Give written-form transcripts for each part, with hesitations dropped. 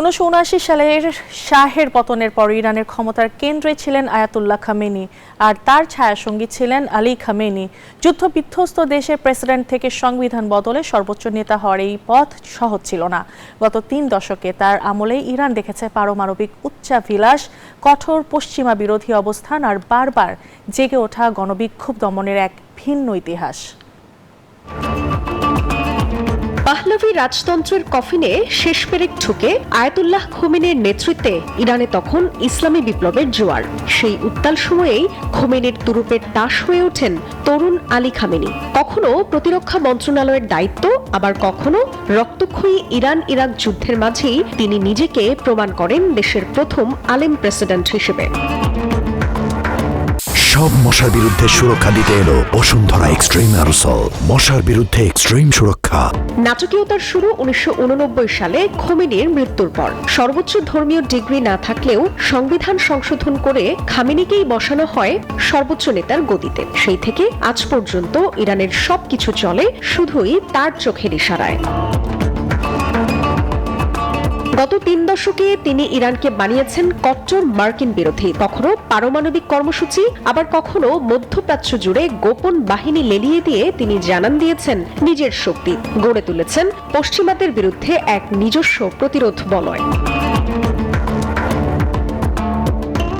1979 সালের শাহের পতনের পর ইরানের ক্ষমতার কেন্দ্রে ছিলেন আয়াতুল্লাহ খামেনি আর তার ছায়াসঙ্গী ছিলেন আলী খামেনি। যুদ্ধবিধ্বস্ত দেশের প্রেসিডেন্ট থেকে সংবিধান বদলে সর্বোচ্চ নেতা হওয়ার এই পথ সহজ ছিল না। গত 3 দশকে তার আমলে ইরান দেখেছে পারমাণবিক উচ্চাভিলাষ, কঠোর পশ্চিমা বিরোধী অবস্থান আর বারবার জেগে ওঠা গণবিক্ষোভ দমনের এক ভিন্ন ইতিহাস। পাহলভি রাজতন্ত্রের কফিনে শেষ পেরেক ঠুকে আয়াতুল্লাহ খোমেনির নেতৃত্বে ইরানে তখন ইসলামী বিপ্লবের জোয়ার। সেই উত্তাল সময়েই খোমেনির তুরুপের তাস হয়ে ওঠেন তরুণ আলী খামেনি। কখনো প্রতিরক্ষা মন্ত্রণালয়ের দায়িত্ব, আবার কখনো রক্তক্ষয়ী ইরান ইরাক যুদ্ধের মাঝেই তিনি নিজেকে প্রমাণ করেন দেশের প্রথম আলেম প্রেসিডেন্ট হিসেবে। সব মশার বিরুদ্ধে সুরক্ষা দিতে এলো বসুন্ধরা এক্সট্রিম অ্যারোসল, মশার বিরুদ্ধে এক্সট্রিম সুরক্ষা। নাটকীয়তার শুরু 1989 সালে খোমেনির মৃত্যুর পর। সর্বোচ্চ ধর্মীয় ডিগ্রি না থাকলেও সংবিধান সংশোধন করে খামেনিকেই বসানো হয় সর্বোচ্চ নেতার গদিতে। সেই থেকে আজ পর্যন্ত ইরানের সবকিছু চলে শুধুই তার চোখের ইশারায়। গত 3 দশকে তিনি ইরানকে বানিয়েছেন কট্টর মার্কিন বিরোধী, কখনো পারমাণবিক কর্মসূচি, আবার কখনো মধ্যপ্রাচ্য জুড়ে গোপন বাহিনী লেলিয়ে দিয়ে তিনি জানান দিয়েছেন নিজের শক্তি। গড়ে তুলেছেন পশ্চিমাদের বিরুদ্ধে এক নিজস্ব প্রতিরোধ বলয়।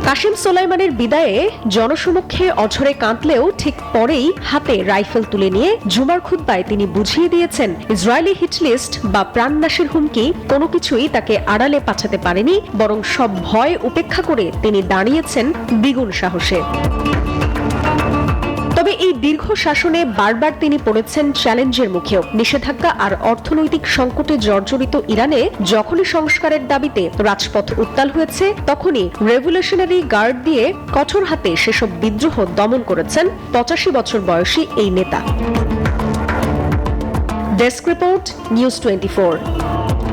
কাসেম সোলাইমানের বিদায়ে জনসমক্ষে অঝরে কাঁদলেও ঠিক পরেই হাতে রাইফেল তুলে নিয়ে জুমার খুতবায় তিনি বুঝিয়ে দিয়েছেন ইসরায়েলি হিটলিস্ট বা প্রাণনাশের হুমকি কোনো কিছুই তাকে আড়ালে পাঠাতে পারেনি, বরং সব ভয় উপেক্ষা করে তিনি দাঁড়িয়েছেন দ্বিগুণ সাহসে। তবে এই দীর্ঘ শাসনে বারবার তিনি পড়েছেন চ্যালেঞ্জের মুখেও। নিষেধাজ্ঞা আর অর্থনৈতিক সংকটে জর্জরিত ইরানে যখনই সংস্কারের দাবিতে রাজপথ উত্তাল হয়েছে, তখনই রেভলিউশনারি গার্ড দিয়ে কঠোর হাতে সেসব বিদ্রোহ দমন করেছেন 85 বছর বয়সী এই নেতা। Desk report, news 24।